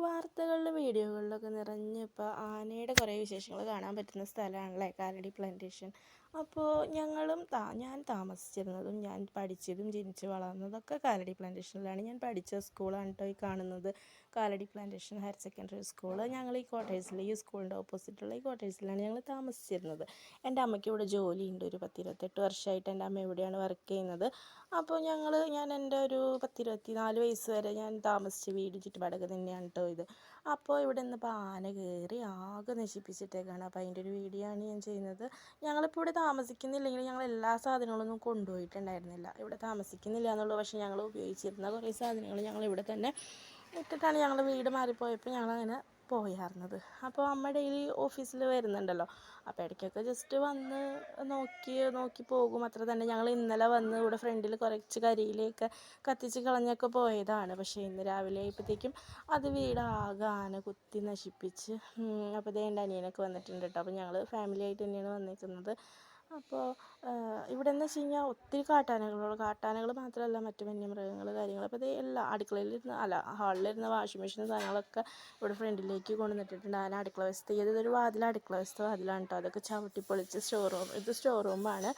വാർത്തകളിലും വീഡിയോകളിലൊക്കെ നിറഞ്ഞ് ഇപ്പോൾ ആനയുടെ കുറേ വിശേഷങ്ങൾ കാണാൻ പറ്റുന്ന സ്ഥലമാണല്ലേ കാലടി പ്ലാന്റേഷൻ. അപ്പോൾ ഞാൻ താമസിച്ചിരുന്നതും ഞാൻ പഠിച്ചതും ജനിച്ച് വളർന്നതൊക്കെ കാലടി പ്ലാന്റേഷനിലാണ്. ഞാൻ പഠിച്ച സ്കൂളാണ് കേട്ടോ ഈ കാണുന്നത്, Kalady plantation higher secondary school. ഞങ്ങൾ ഈ ക്വാർട്ടേഴ്സിൽ, ഈ സ്കൂളിൻ്റെ ഓപ്പോസിറ്റുള്ള ഈ ക്വാർട്ടേഴ്സിലാണ് ഞങ്ങൾ താമസിച്ചിരുന്നത്. എൻ്റെ അമ്മയ്ക്ക് ഇവിടെ ജോലിയുണ്ട്. ഒരു 10-28 വർഷമായിട്ട് എൻ്റെ അമ്മ ഇവിടെയാണ് വർക്ക് ചെയ്യുന്നത്. അപ്പോൾ ഞാൻ എൻ്റെ ഒരു 10-24 വയസ്സ് വരെ ഞാൻ താമസിച്ച വീട് ചുറ്റുപാടൊക്കെ തന്നെയാണ് കേട്ടോ ഇത്. അപ്പോൾ ഇവിടെ നിന്നിപ്പോൾ ആന കയറി ആകെ നശിപ്പിച്ചിട്ടേക്കാണ്. അപ്പോൾ അതിൻ്റെ ഒരു വീഡിയോ ആണ് ഞാൻ ചെയ്യുന്നത്. ഞങ്ങളിപ്പോൾ ഇവിടെ താമസിക്കുന്നില്ലെങ്കിൽ ഞങ്ങൾ എല്ലാ സാധനങ്ങളൊന്നും കൊണ്ടുപോയിട്ടുണ്ടായിരുന്നില്ല. ഇവിടെ താമസിക്കുന്നില്ല എന്നുള്ളൂ, പക്ഷേ ഞങ്ങൾ ഉപയോഗിച്ചിരുന്ന കുറേ സാധനങ്ങൾ ഞങ്ങൾ ഇവിടെ തന്നെ ഇട്ടിട്ടാണ് ഞങ്ങൾ വീട് മാറിപ്പോയപ്പോൾ ഞങ്ങളങ്ങനെ പോയായിരുന്നത്. അപ്പോൾ അമ്മ ഡെയിലി ഓഫീസിൽ വരുന്നുണ്ടല്ലോ, അപ്പോൾ ഇടയ്ക്കൊക്കെ ജസ്റ്റ് വന്ന് നോക്കി പോകും, അത്ര തന്നെ. ഞങ്ങൾ ഇന്നലെ വന്ന് ഇവിടെ ഫ്രണ്ടിൽ കുറച്ച് കരിയിലൊക്കെ കത്തിച്ച് കളഞ്ഞൊക്കെ പോയതാണ്. പക്ഷേ ഇന്ന് രാവിലെ ആയപ്പോഴത്തേക്കും അത് വീടാകെ ആന കുത്തി നശിപ്പിച്ച്. അപ്പോൾ ദേ എൻ്റെ അനിയനൊക്കെ വന്നിട്ടുണ്ട് കേട്ടോ. അപ്പോൾ ഞങ്ങൾ ഫാമിലി ആയിട്ട് തന്നെയാണ് വന്നിരിക്കുന്നത്. അപ്പോൾ ഇവിടെ എന്ന് വെച്ച് കഴിഞ്ഞാൽ ഒത്തിരി കാട്ടാനകൾ മാത്രമല്ല, മറ്റ് വന്യമൃഗങ്ങൾ കാര്യങ്ങൾ. അപ്പോൾ ഇത് എല്ലാ ഹാളിലിരുന്ന വാഷിംഗ് മെഷീൻ സാധനങ്ങളൊക്കെ ഇവിടെ ഫ്രണ്ടിലേക്ക് കൊണ്ടുവന്നിട്ടിട്ടുണ്ട്. ആന അടുക്കള വശത്ത് ഇതൊരു വാതിൽ, അടുക്കള വശത്തെ വാതിലാണ് കേട്ടോ. അതൊക്കെ ചവിട്ടി പൊളിച്ച് സ്റ്റോർ റൂമാണ്.